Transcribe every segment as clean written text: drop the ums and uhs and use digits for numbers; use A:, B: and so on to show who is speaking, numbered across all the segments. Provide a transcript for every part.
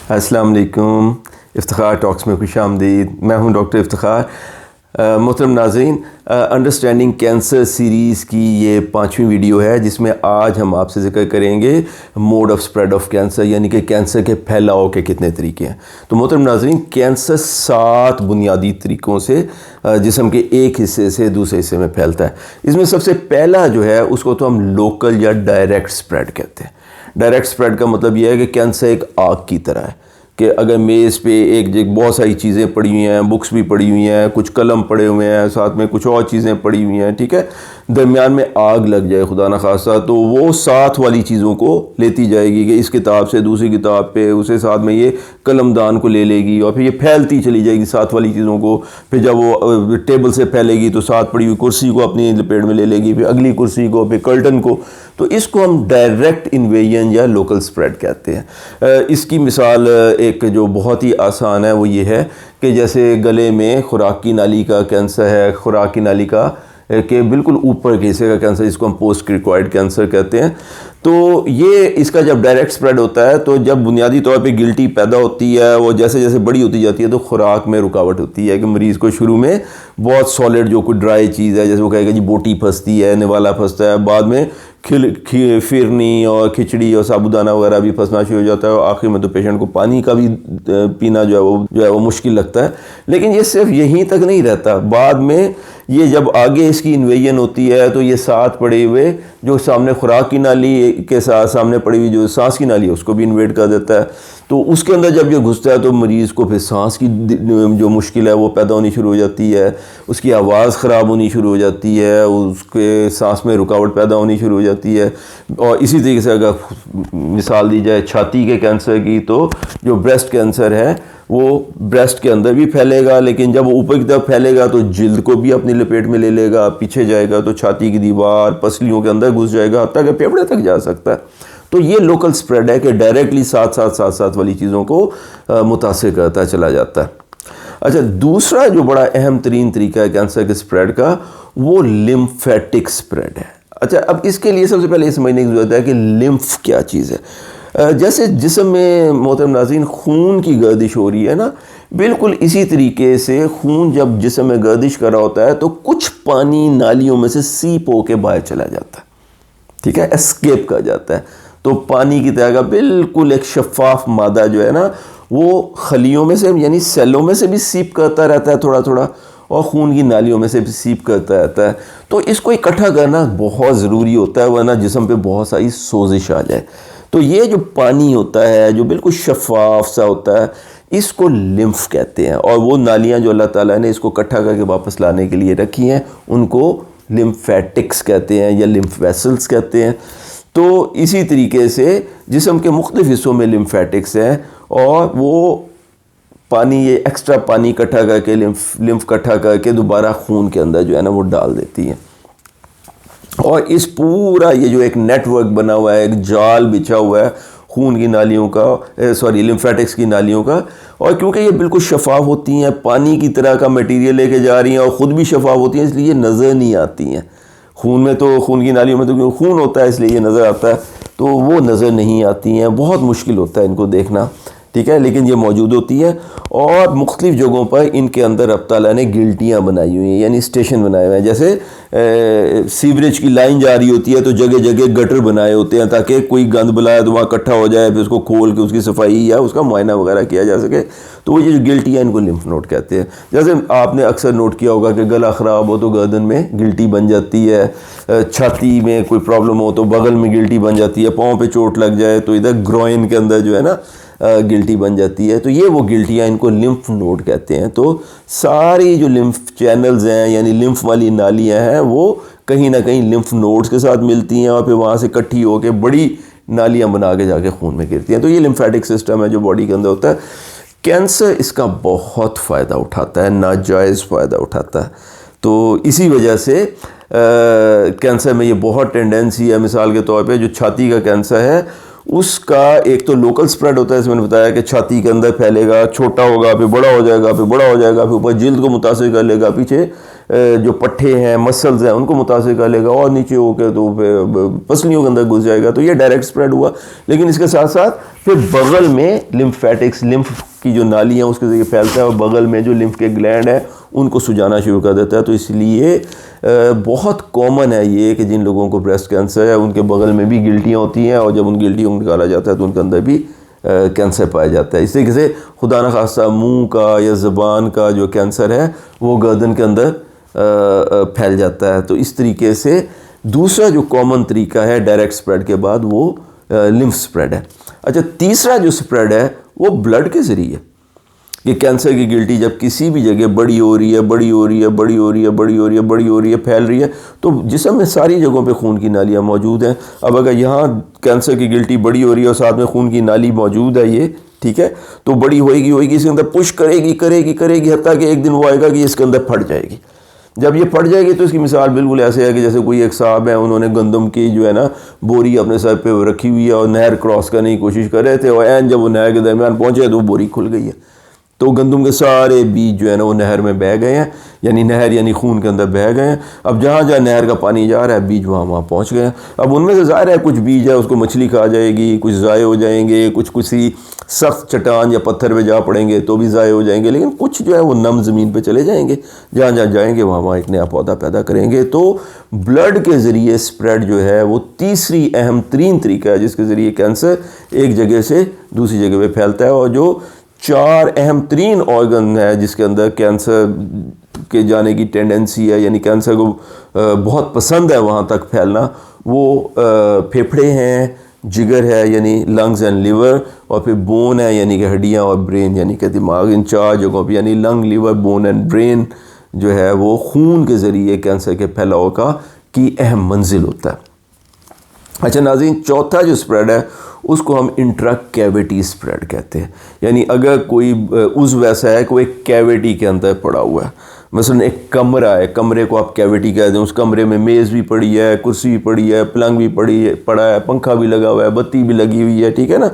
A: السلام علیکم، افتخار ٹاکس میں خوش آمدید۔ میں ہوں ڈاکٹر افتخار۔ محترم ناظرین، انڈرسٹینڈنگ کینسر سیریز کی یہ 5ویں ویڈیو ہے جس میں آج ہم آپ سے ذکر کریں گے mode of spread of cancer, یعنی کہ کینسر کے پھیلاؤ کے کتنے طریقے ہیں۔ تو محترم ناظرین، کینسر 7 بنیادی طریقوں سے جسم کے ایک حصے سے دوسرے حصے میں پھیلتا ہے۔ اس میں سب سے پہلا جو ہے اس کو تو ہم لوکل یا ڈائریکٹ سپریڈ کہتے ہیں۔ ڈائریکٹ سپریڈ کا مطلب یہ ہے کہ کینسر ایک آگ کی طرح ہے کہ اگر میز پہ بہت ساری چیزیں پڑی ہوئی ہیں، بکس بھی پڑی ہوئی ہیں، کچھ قلم پڑے ہوئے ہیں، ساتھ میں کچھ اور چیزیں پڑی ہوئی ہیں، ٹھیک ہے، درمیان میں آگ لگ جائے خدا نخواستہ، تو وہ ساتھ والی چیزوں کو لیتی جائے گی کہ اس کتاب سے دوسری کتاب پہ، اسے ساتھ میں یہ قلم دان کو لے لے گی اور پھر یہ پھیلتی چلی جائے گی ساتھ والی چیزوں کو۔ پھر جب وہ ٹیبل سے پھیلے گی تو ساتھ پڑی ہوئی کرسی کو اپنی لپیٹ میں لے لے گی، پھر اگلی کرسی کو، پھر کرٹن کو۔ تو اس کو ہم ڈائریکٹ انویژن یا لوکل سپریڈ کہتے ہیں۔ اس کی مثال ایک جو بہت ہی آسان ہے وہ یہ ہے کہ جیسے گلے میں خوراک کی نالی کا کینسر ہے، خوراک کی نالی کا کہ بالکل اوپر کے حصے کا کینسر، جس کو ہم پوسٹ کریکوائڈ کینسر کہتے ہیں۔ تو یہ اس کا جب ڈائریکٹ سپریڈ ہوتا ہے تو جب بنیادی طور پہ گلٹی پیدا ہوتی ہے، وہ جیسے جیسے بڑی ہوتی جاتی ہے تو خوراک میں رکاوٹ ہوتی ہے کہ مریض کو شروع میں بہت سالڈ جو کوئی ڈرائی چیز ہے، جیسے وہ کہے گا جی بوٹی پھنستی ہے، نوالا پھنستا ہے، بعد میں فرنی اور کھچڑی اور سابودانہ وغیرہ بھی پھنسنا شروع ہو جاتا ہے، اور آخر میں تو پیشنٹ کو پانی کا بھی پینا جو ہے وہ مشکل لگتا ہے۔ لیکن یہ صرف یہیں تک نہیں رہتا، بعد میں یہ جب آگے اس کی انویژن ہوتی ہے تو یہ ساتھ پڑے ہوئے جو سامنے خوراک کی نالی کے ساتھ سامنے پڑی ہوئی جو سانس کی نالی ہے اس کو بھی انویٹ کر دیتا ہے۔ تو اس کے اندر جب یہ گھستا ہے تو مریض کو پھر سانس کی جو مشکل ہے وہ پیدا ہونی شروع ہو جاتی ہے، اس کی آواز خراب ہونی شروع ہو جاتی ہے، اس کے سانس میں رکاوٹ پیدا ہونی شروع ہو جاتی ہے۔ اور اسی طریقے سے اگر مثال دی جائے چھاتی کے کینسر کی، تو جو بریسٹ کینسر ہے وہ بریسٹ کے اندر بھی پھیلے گا، لیکن جب وہ اوپر کی طرف پھیلے گا تو جلد کو بھی اپنی لپیٹ میں لے لے گا، پیچھے جائے گا تو چھاتی کی دیوار، پسلیوں کے اندر گھس جائے گا، حتیٰ کہ پھیپھڑے تک جا سکتا ہے۔ تو یہ لوکل سپریڈ ہے کہ ڈائریکٹلی ساتھ والی چیزوں کو متاثر کرتا چلا جاتا ہے۔ اچھا، دوسرا جو بڑا اہم ترین طریقہ ہے کینسر کے سپریڈ کا، وہ لمفیٹک سپریڈ ہے۔ اچھا، اب اس کے لیے سب سے پہلے یہ سمجھنے کی ضرورت ہے کہ لمف کیا چیز ہے۔ جیسے جسم میں محترم ناظرین خون کی گردش ہو رہی ہے نا، بالکل اسی طریقے سے خون جب جسم میں گردش کر رہا ہوتا ہے تو کچھ پانی نالیوں میں سے سیپ ہو کے باہر چلا جاتا ہے، ٹھیک ہے، اسکیپ کر جاتا ہے۔ تو پانی کی طرح کا بالکل ایک شفاف مادہ جو ہے نا، وہ خلیوں میں سے یعنی سیلوں میں سے بھی سیپ کرتا رہتا ہے تھوڑا تھوڑا، اور خون کی نالیوں میں سے بھی سیپ کرتا رہتا ہے۔ تو اس کو اکٹھا کرنا بہت ضروری ہوتا ہے، ورنہ جسم پہ بہت ساری سوزش آ جائے۔ تو یہ جو پانی ہوتا ہے جو بالکل شفاف سا ہوتا ہے، اس کو لمف کہتے ہیں، اور وہ نالیاں جو اللہ تعالیٰ نے اس کو اکٹھا کر کے واپس لانے کے لیے رکھی ہیں ان کو لمفیٹکس کہتے ہیں یا لمف ویسلز کہتے ہیں۔ تو اسی طریقے سے جسم کے مختلف حصوں میں لمفیٹکس ہیں، اور وہ پانی، یہ ایکسٹرا پانی اکٹھا کر کے لمف اکٹھا کر کے دوبارہ خون کے اندر جو ہے نا وہ ڈال دیتی ہیں۔ اور اس پورا یہ جو ایک نیٹ ورک بنا ہوا ہے، ایک جال بچھا ہوا ہے خون کی نالیوں کا، لمفیٹکس کی نالیوں کا، اور کیونکہ یہ بالکل شفاف ہوتی ہیں، پانی کی طرح کا میٹیریل لے کے جا رہی ہیں اور خود بھی شفاف ہوتی ہیں، اس لیے یہ نظر نہیں آتی ہیں۔ خون میں تو، خون کی نالیوں میں تو خون ہوتا ہے اس لیے یہ نظر آتا ہے، تو وہ نظر نہیں آتی ہیں، بہت مشکل ہوتا ہے ان کو دیکھنا، ٹھیک ہے، لیکن یہ موجود ہوتی ہے۔ اور مختلف جگہوں پر ان کے اندر رب تعالیٰ نے گلٹیاں بنائی ہوئی ہیں، یعنی اسٹیشن بنائے ہوئے ہیں۔ جیسے سیوریج کی لائن جاری ہوتی ہے تو جگہ جگہ گٹر بنائے ہوتے ہیں تاکہ کوئی گند بلایا تو وہاں اکٹھا ہو جائے، پھر اس کو کھول کے اس کی صفائی یا اس کا معائنہ وغیرہ کیا جا سکے۔ تو وہ یہ جو گلٹی ہے ان کو لمف نوڈ کہتے ہیں۔ جیسے آپ نے اکثر نوٹ کیا ہوگا کہ گلا خراب ہو تو گردن میں گلٹی بن جاتی ہے، چھاتی میں کوئی پرابلم ہو تو بغل میں گلٹی بن جاتی ہے، پاؤں پہ چوٹ لگ جائے تو ادھر گروئن کے اندر جو ہے نا گلٹی بن جاتی ہے۔ تو یہ وہ گلٹیاں، ان کو لمف نوڈ کہتے ہیں۔ تو ساری جو لمف چینلز ہیں یعنی لمف والی نالیاں ہیں وہ کہیں نہ کہیں لمف نوڈز کے ساتھ ملتی ہیں، اور پھر وہاں سے اکٹھی ہو کے بڑی نالیاں بنا کے جا کے خون میں گرتی ہیں۔ تو یہ لمفیٹک سسٹم ہے جو باڈی کے اندر ہوتا ہے۔ کینسر اس کا بہت فائدہ اٹھاتا ہے، ناجائز فائدہ اٹھاتا ہے۔ تو اسی وجہ سے کینسر میں یہ بہت ٹینڈنسی ہے، مثال کے طور پہ جو چھاتی کا کینسر ہے اس کا ایک تو لوکل سپریڈ ہوتا ہے، جس میں نے بتایا کہ چھاتی کے اندر پھیلے گا، چھوٹا ہوگا، پھر بڑا ہو جائے گا، پھر بڑا ہو جائے گا، پھر اوپر جلد کو متاثر کر لے گا، پیچھے جو پٹھے ہیں مسلز ہیں ان کو متاثر کر لے گا، اور نیچے ہو کے تو پسلیوں کے اندر گھس جائے گا. تو یہ ڈائریکٹ سپریڈ ہوا. لیکن اس کے ساتھ ساتھ پھر بغل میں لمفیٹکس، لمف کی جو نالی ہیں اس کے ذریعے پھیلتا ہے، اور بغل میں جو لمف کے گلینڈ ہیں ان کو سجانا شروع کر دیتا ہے. تو اس لیے بہت کامن ہے یہ کہ جن لوگوں کو بریسٹ کینسر ہے ان کے بغل میں بھی گلٹیاں ہوتی ہیں، اور جب ان گلٹیوں کو نکالا جاتا ہے تو ان کے اندر بھی کینسر پایا جاتا ہے. اس طریقے سے خدا نخواستہ منہ کا یا زبان کا جو کینسر ہے وہ گردن کے اندر پھیل جاتا ہے. تو اس طریقے سے دوسرا جو کامن طریقہ ہے ڈائریکٹ سپریڈ کے بعد وہ لمف سپریڈ ہے. اچھا، تیسرا جو سپریڈ ہے وہ بلڈ کے ذریعے. کہ کینسر کی گلٹی جب کسی بھی جگہ بڑی ہو رہی ہے، بڑی ہو رہی ہے، بڑی ہو رہی ہے، بڑی ہو رہی ہے، بڑی ہو رہی ہے، پھیل رہی ہے، تو جسم میں ساری جگہوں پہ خون کی نالیاں موجود ہیں. اب اگر یہاں کینسر کی گلٹی بڑی ہو رہی ہے اور ساتھ میں خون کی نالی موجود ہے، یہ ٹھیک ہے، تو بڑی ہوئے گی اس کے اندر پش کرے گی حتیٰ کہ ایک دن وہ آئے گا کہ اس کے اندر پھٹ جائے گی. جب یہ پھٹ جائے گی تو اس کی مثال بالکل ایسے ہے کہ جیسے کوئی ایک صاحب ہیں، انہوں نے گندم کی جو ہے نا بوری اپنے سر پہ رکھی ہوئی ہے اور نہر کراس کرنے کی کوشش کر رہے تھے، اور عین جب وہ نہر کے درمیان پہنچے تو وہ بوری کھل گئی ہے. تو گندم کے سارے بیج جو ہے نا وہ نہر میں بہہ گئے ہیں، یعنی نہر یعنی خون کے اندر بہہ گئے ہیں. اب جہاں جہاں نہر کا پانی جا رہا ہے بیج وہاں پہنچ گئے ہیں. اب ان میں سے ظاہر ہے کچھ بیج ہے اس کو مچھلی کھا جائے گی، کچھ ضائع ہو جائیں گے، کچھ کسی سخت چٹان یا پتھر پہ جا پڑیں گے تو بھی ضائع ہو جائیں گے، لیکن کچھ جو ہے وہ نم زمین پہ چلے جائیں گے. جہاں جہاں جائیں گے وہاں ایک نیا پودا پیدا کریں گے. تو بلڈ کے ذریعے سپریڈ جو ہے وہ تیسری اہم ترین طریقہ ہے جس کے ذریعے کینسر ایک جگہ سے دوسری جگہ پہ پھیلتا ہے. اور جو 4 اہم ترین آرگن ہے جس کے اندر کینسر کے جانے کی ٹینڈنسی ہے، یعنی کینسر کو بہت پسند ہے وہاں تک پھیلنا، وہ پھیپھڑے ہیں، جگر ہے یعنی لنگز اینڈ لیور، اور پھر بون ہے یعنی کہ ہڈیاں، اور برین یعنی کہ دماغ. ان 4 جگہوں پہ یعنی لنگ، لیور، بون اینڈ برین جو ہے وہ خون کے ذریعے کینسر کے پھیلاؤ کی اہم منزل ہوتا ہے. اچھا ناظرین، چوتھا جو سپریڈ ہے اس کو ہم انٹرا کیویٹی سپریڈ کہتے ہیں. یعنی اگر کوئی عضو ایسا ہے کہ وہ ایک کیویٹی کے اندر پڑا ہوا ہے، مثلا ایک کمرہ ہے، کمرے کو آپ کیویٹی کہتے ہیں، اس کمرے میں میز بھی پڑی ہے، کرسی بھی پڑی ہے، پلنگ بھی پڑا ہے، پنکھا بھی لگا ہوا ہے، بتی بھی لگی ہوئی ہے، ٹھیک ہے نا.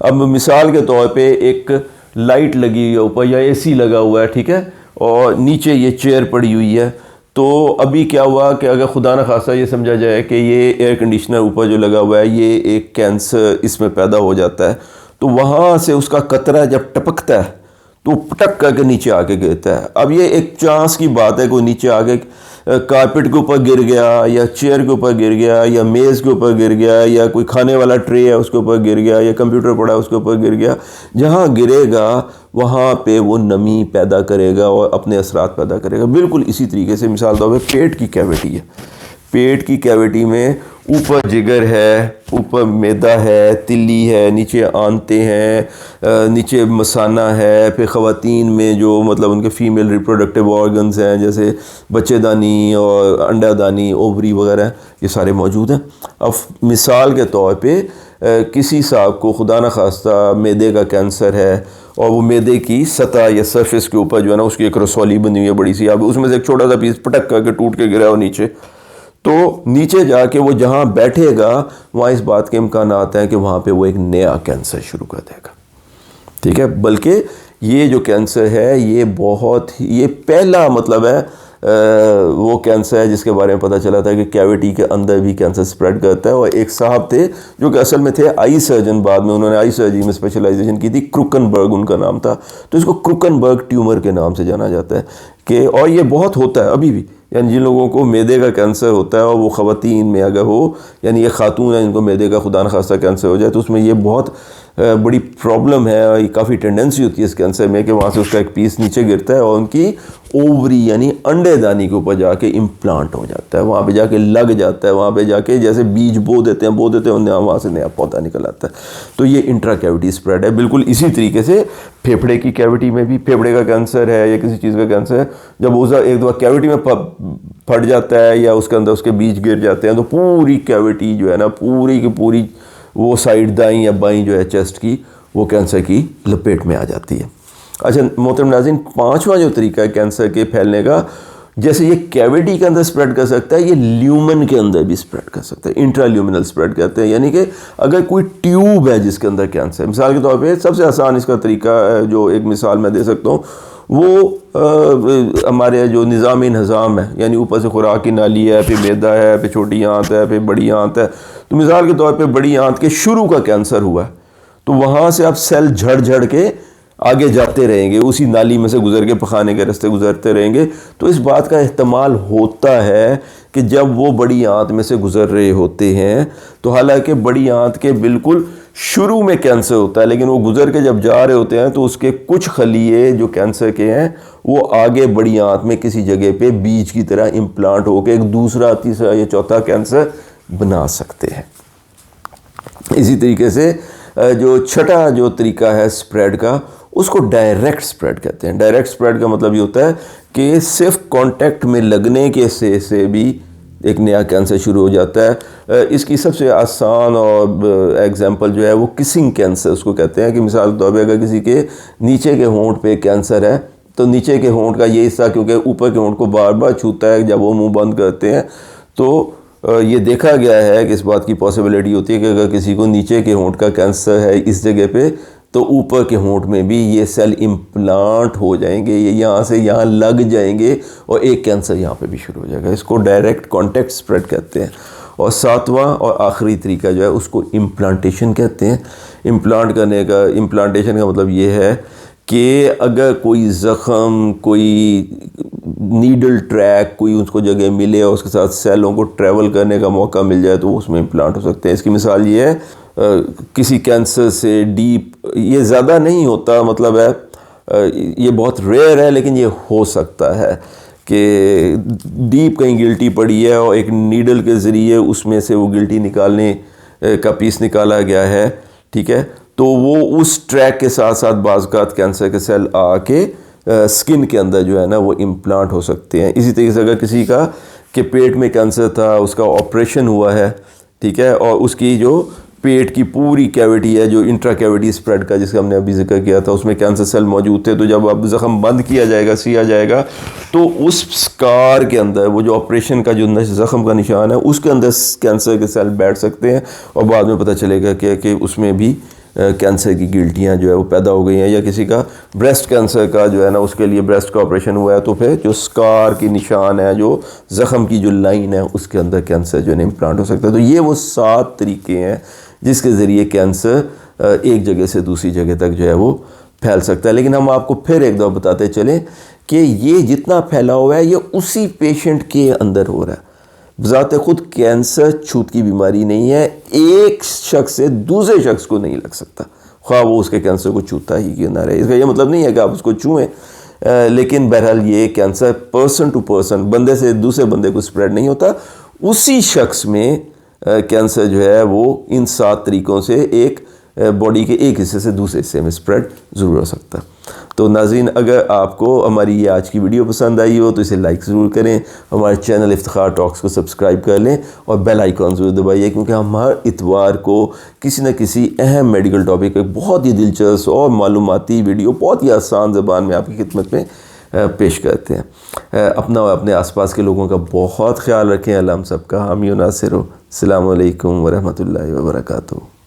A: اب مثال کے طور پہ ایک لائٹ لگی ہوئی ہے اوپر، یا اے سی لگا ہوا ہے، ٹھیک ہے، اور نیچے یہ چیئر پڑی ہوئی ہے. تو ابھی کیا ہوا کہ اگر خدا نخواستہ یہ سمجھا جائے کہ یہ ایئر کنڈیشنر اوپر جو لگا ہوا ہے یہ ایک کینسر اس میں پیدا ہو جاتا ہے، تو وہاں سے اس کا قطرہ جب ٹپکتا ہے تو پٹک کر کے نیچے آ کے گرتا ہے. اب یہ ایک چانس کی بات ہے کوئی نیچے آ کے کارپٹ کے اوپر گر گیا، یا چیئر کے اوپر گر گیا، یا میز کے اوپر گر گیا، یا کوئی کھانے والا ٹرے ہے اس کے اوپر گر گیا، یا کمپیوٹر پڑا ہے اس کے اوپر گر گیا. جہاں گرے گا وہاں پہ وہ نمی پیدا کرے گا اور اپنے اثرات پیدا کرے گا. بالکل اسی طریقے سے مثال طور پہ پیٹ کی کیویٹی ہے. پیٹ کی کیویٹی میں اوپر جگر ہے، اوپر میدا ہے، تلی ہے، نیچے آنتے ہیں، نیچے مثانہ ہے. پھر خواتین میں جو مطلب ان کے فیمیل ریپروڈکٹیو آرگنز ہیں جیسے بچے دانی اور انڈا دانی، اووری وغیرہ، یہ سارے موجود ہیں. اب مثال کے طور پہ کسی صاحب کو خدا نخواستہ معدے کا کینسر ہے، اور وہ معدے کی سطح یا سرفیس کے اوپر جو ہے نا اس کی ایک رسولی بنی ہوئی ہے بڑی سی، اب اس میں سے ایک چھوٹا سا پیس پٹک کر کے ٹوٹ کے گرا ہو نیچے، تو نیچے جا کے وہ جہاں بیٹھے گا وہاں اس بات کے امکانات ہیں کہ وہاں پہ وہ ایک نیا کینسر شروع کر دے گا. ٹھیک ہے، بلکہ یہ جو کینسر ہے یہ پہلا مطلب ہے وہ کینسر ہے جس کے بارے میں پتہ چلا تھا کہ کیویٹی کے اندر بھی کینسر سپریڈ کرتا ہے. اور ایک صاحب تھے جو کہ اصل میں تھے آئی سرجن، بعد میں انہوں نے آئی سرجری میں اسپیشلائزیشن کی تھی، کروکنبرگ ان کا نام تھا. تو اس کو کروکنبرگ ٹیومر کے نام سے جانا جاتا ہے کہ، اور یہ بہت ہوتا ہے ابھی بھی، یعنی جن لوگوں کو معدے کا کینسر ہوتا ہے اور وہ خواتین میں اگر ہو، یعنی یہ خاتون ہیں جن کو معدے کا خدا نخواستہ کینسر ہو جائے، تو اس میں یہ بہت بڑی پرابلم ہے، اور یہ کافی ٹینڈنسی ہوتی ہے اس کینسر میں کہ وہاں سے اس کا ایک پیس نیچے گرتا ہے اور ان کی اووری یعنی انڈے دانی کے اوپر جا کے امپلانٹ ہو جاتا ہے، وہاں پہ جا کے لگ جاتا ہے، وہاں پہ جا کے جیسے بیج بو دیتے ہیں وہاں سے نیا پودا نکل آتا ہے. تو یہ انٹرا کیویٹی سپریڈ ہے. بالکل اسی طریقے سے پھیپھڑے کی کیویٹی میں بھی، پھیپھڑے کا کینسر ہے یا کسی چیز کا کینسر ہے، جب وہ ایک دفعہ کیویٹی میں پھٹ جاتا ہے یا اس کے اندر اس کے بیج گر جاتے ہیں، تو پوری کیویٹی جو ہے نا پوری کی پوری وہ سائڈ دائیں یا بائیں جو ہے چیسٹ کی، وہ کینسر کی لپیٹ میں آ جاتی ہے. اچھا محترم ناظرین، 5واں جو طریقہ ہے کینسر کے پھیلنے کا جیسے یہ کیویٹی کے اندر اسپریڈ کر سکتا ہے، یہ لیومن کے اندر بھی اسپریڈ کر سکتا ہے، انٹرا لیومنل اسپریڈ کہتے ہیں. یعنی کہ اگر کوئی ٹیوب ہے جس کے اندر کینسر، مثال کے طور پہ سب سے آسان اس کا طریقہ جو ایک مثال میں دے سکتا ہوں وہ ہمارے جو نظام انہضام ہے، یعنی اوپر سے خوراک کی نالی ہے، پھر معدہ ہے، پھر چھوٹی آنت ہے، پھر بڑی آنت ہے. تو مثال کے طور پہ بڑی آنت کے شروع کا کینسر ہوا ہے تو وہاں سے آپ سیل جھڑ کے آگے جاتے رہیں گے، اسی نالی میں سے گزر کے پخانے کے راستے گزرتے رہیں گے. تو اس بات کا احتمال ہوتا ہے کہ جب وہ بڑی آنت میں سے گزر رہے ہوتے ہیں تو حالانکہ بڑی آنت کے بالکل شروع میں کینسر ہوتا ہے، لیکن وہ گزر کے جب جا رہے ہوتے ہیں تو اس کے کچھ خلیے جو کینسر کے ہیں وہ آگے بڑی آنت میں کسی جگہ پہ بیج کی طرح امپلانٹ ہو کے ایک دوسرا، تیسرا یا چوتھا کینسر بنا سکتے ہیں. اسی طریقے سے جو چھٹا جو طریقہ ہے اسپریڈ کا، اس کو ڈائریکٹ اسپریڈ کہتے ہیں. ڈائریکٹ اسپریڈ کا مطلب یہ ہوتا ہے کہ صرف کانٹیکٹ میں لگنے کے سے بھی ایک نیا کینسر شروع ہو جاتا ہے. اس کی سب سے آسان اور ایگزامپل جو ہے وہ کسنگ کینسر اس کو کہتے ہیں. کہ مثال کے طور پہ اگر کسی کے نیچے کے ہونٹ پہ کینسر ہے تو نیچے کے ہونٹ کا یہ حصہ کیونکہ اوپر کے ہونٹ کو بار بار چھوتا ہے جب وہ منہ بند کرتے ہیں، تو یہ دیکھا گیا ہے کہ اس بات کی پاسبلٹی ہوتی ہے کہ اگر کسی کو نیچے کے ہونٹ کا کینسر ہے اس جگہ پہ تو اوپر کے ہونٹ میں بھی یہ سیل امپلانٹ ہو جائیں گے، یہ یہاں سے یہاں لگ جائیں گے اور ایک کینسر یہاں پہ بھی شروع ہو جائے گا. اس کو ڈائریکٹ کانٹیکٹ اسپریڈ کہتے ہیں. اور ساتواں اور آخری طریقہ جو ہے اس کو امپلانٹیشن کہتے ہیں. امپلانٹیشن کا مطلب یہ ہے کہ اگر کوئی زخم، کوئی نیڈل ٹریک، کوئی اس کو جگہ ملے اور اس کے ساتھ سیلوں کو ٹریول کرنے کا موقع مل جائے تو اس میں امپلانٹ ہو سکتے ہیں. اس کی مثال یہ ہے کسی کینسر سے ڈیپ، یہ زیادہ نہیں ہوتا، مطلب ہے یہ بہت ریئر ہے لیکن یہ ہو سکتا ہے کہ ڈیپ کہیں گلٹی پڑی ہے اور ایک نیڈل کے ذریعے اس میں سے وہ گلٹی نکالنے کا پیس نکالا گیا ہے، ٹھیک ہے، تو وہ اس ٹریک کے ساتھ ساتھ بعض اوقات کینسر کے سیل آ کے سکن کے اندر جو ہے نا وہ امپلانٹ ہو سکتے ہیں. اسی طریقے سے اگر کسی کا کہ پیٹ میں کینسر تھا، اس کا آپریشن ہوا ہے، ٹھیک ہے، اور اس کی جو پیٹ کی پوری کیویٹی ہے جو انٹرا کیویٹی اسپریڈ کا جس کا ہم نے ابھی ذکر کیا تھا، اس میں کینسر سیل موجود تھے، تو جب اب زخم بند کیا جائے گا، سیا جائے گا، تو اس سکار کے اندر وہ جو آپریشن کا جو زخم کا نشان ہے اس کے اندر کینسر کے سیل بیٹھ سکتے ہیں اور بعد میں پتہ چلے گا کہ اس میں بھی کینسر کی گلٹیاں جو ہے وہ پیدا ہو گئی ہیں. یا کسی کا بریسٹ کینسر کا جو ہے نا اس کے لیے بریسٹ کا آپریشن ہوا ہے تو پھر جو سکار کی نشان ہے، جو زخم کی جو لائن ہے، اس کے اندر کینسر جو ہے نا امپلانٹ ہو سکتا ہے. تو یہ وہ 7 طریقے ہیں جس کے ذریعے کینسر ایک جگہ سے دوسری جگہ تک جو ہے وہ پھیل سکتا ہے. لیکن ہم آپ کو پھر ایک دفعہ بتاتے چلیں کہ یہ جتنا پھیلا ہوا ہے یہ اسی پیشنٹ کے اندر ہو رہا ہے. بذات خود کینسر چھوت کی بیماری نہیں ہے، ایک شخص سے دوسرے شخص کو نہیں لگ سکتا، خواہ وہ اس کے کینسر کو چھوتا ہی کیوں نہ رہے. اس کا یہ مطلب نہیں ہے کہ آپ اس کو چھوئیں، لیکن بہرحال یہ کینسر پرسن ٹو پرسن، بندے سے دوسرے بندے کو سپریڈ نہیں ہوتا. اسی شخص میں کینسر جو ہے وہ ان 7 طریقوں سے ایک باڈی کے ایک حصے سے دوسرے حصے میں سپریڈ ضرور ہو سکتا. تو ناظرین، اگر آپ کو ہماری یہ آج کی ویڈیو پسند آئی ہو تو اسے لائک ضرور کریں، ہمارے چینل افتخار ٹاکس کو سبسکرائب کر لیں اور بیل آئیکن ضرور دبائیے، کیونکہ ہم ہر اتوار کو کسی نہ کسی اہم میڈیکل ٹاپک پہ بہت ہی دلچسپ اور معلوماتی ویڈیو بہت ہی آسان زبان میں آپ کی خدمت میں پیش کرتے ہیں. اپنا اور اپنے آس پاس کے لوگوں کا بہت خیال رکھیں. اللہ ہم سب کا حامی و ناصر ہو. السلام علیکم ورحمۃ اللہ وبرکاتہ.